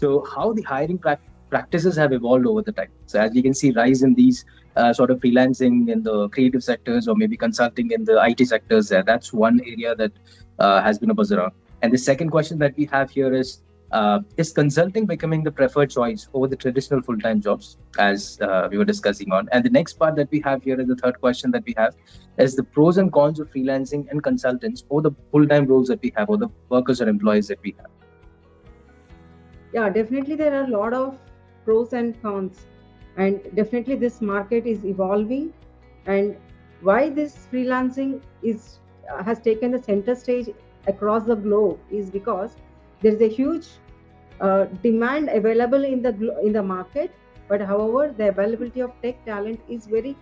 So how the hiring practices have evolved over the time. So as we can see, rise in these sort of freelancing in the creative sectors or maybe consulting in the IT sectors. That's one area that has been a buzz around. And the second question that we have here is consulting becoming the preferred choice over the traditional full-time jobs, as we were discussing on? And the next part that we have here is the third question that we have is the pros and cons of freelancing and consultants or the full-time roles that we have or the workers or employees that we have. Yeah, definitely there are a lot of pros and cons, and definitely this market is evolving. And why this freelancing is has taken the center stage across the globe is because there is a huge demand available in the market, but however the availability of tech talent is very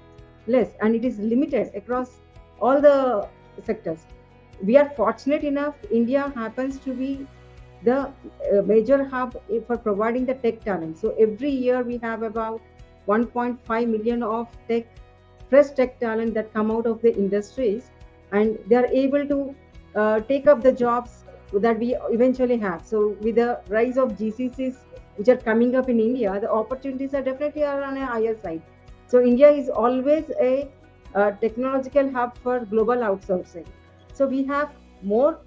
less and it is limited across all the sectors. We are fortunate enough, India happens to be the major hub for providing the tech talent. So every year we have about 1.5 million of fresh tech talent that come out of the industries, and they are able to take up the jobs that we eventually have. So with the rise of GCCs which are coming up in India, the opportunities are definitely are on a higher side. So India is always a technological hub for global outsourcing. So we have more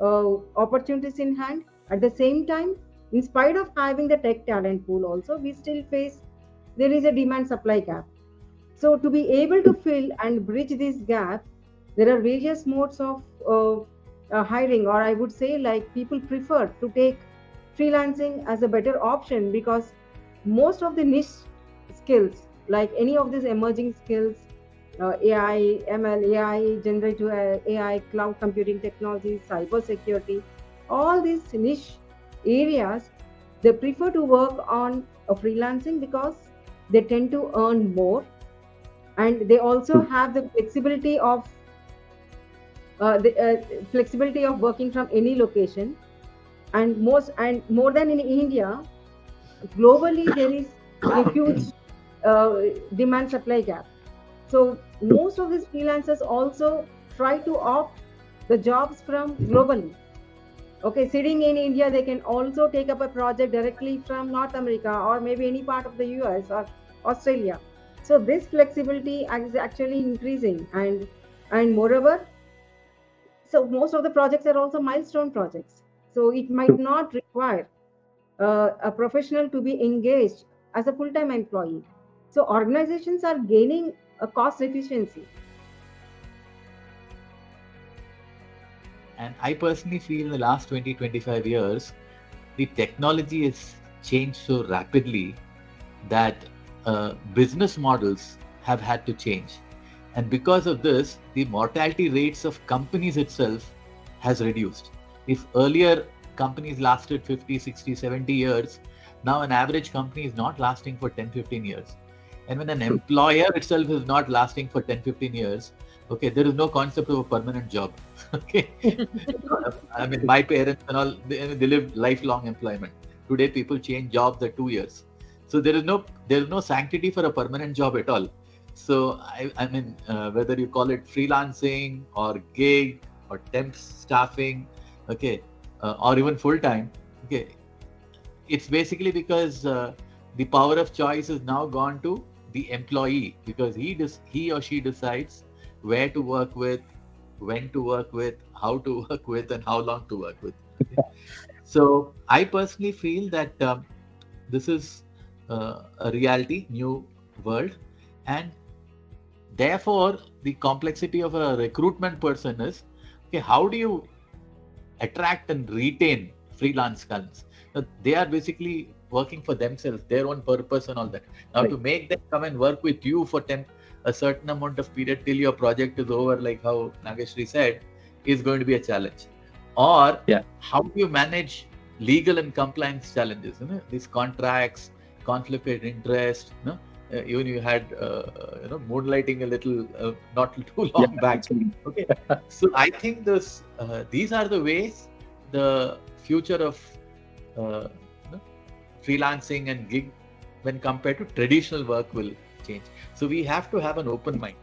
opportunities in hand. At the same time, in spite of having the tech talent pool, also we still face there is a demand supply gap. So to be able to fill and bridge this gap, there are various modes of hiring, or I would say like people prefer to take freelancing as a better option because most of the niche skills, like any of these emerging skills, AI, ML, AI, generative AI, cloud computing technologies, cyber security, all these niche areas, they prefer to work on a freelancing because they tend to earn more, and they also have the flexibility of working from any location. And more than in India, globally there is a huge demand supply gap. So most of these freelancers also try to opt the jobs from globally. Okay, sitting in India, they can also take up a project directly from North America or maybe any part of the US or Australia. So this flexibility is actually increasing, and moreover, so most of the projects are also milestone projects. So it might not require a professional to be engaged as a full-time employee. So organizations are gaining a cost efficiency. And I personally feel in the last 20, 25 years, the technology has changed so rapidly that business models have had to change. And because of this, the mortality rates of companies itself has reduced. If earlier companies lasted 50, 60, 70 years, now an average company is not lasting for 10, 15 years. And when an employer itself is not lasting for 10, 15 years, okay, there is no concept of a permanent job. Okay. I mean, my parents and all, they live lifelong employment. Today, people change jobs at 2 years. So there is no sanctity for a permanent job at all. So I mean, whether you call it freelancing or gig or temp staffing, okay, or even full time, okay, it's basically because the power of choice is now gone to the employee, because he or she decides where to work with, when to work with, how to work with, and how long to work with. Okay? So I personally feel that this is a reality, new world, and therefore the complexity of a recruitment person is, okay, how do you attract and retain freelance talents? They are basically working for themselves, their own purpose and all that. Now, right, to make them come and work with you for a certain amount of period till your project is over, like how Nagasree said, is going to be a challenge. Or how do you manage legal and compliance challenges? You know, these contracts, conflict of interest. You know, even you had moonlighting a little not too long back. Okay, so I think these are the ways the future of freelancing and gig when compared to traditional work will change. So we have to have an open mind.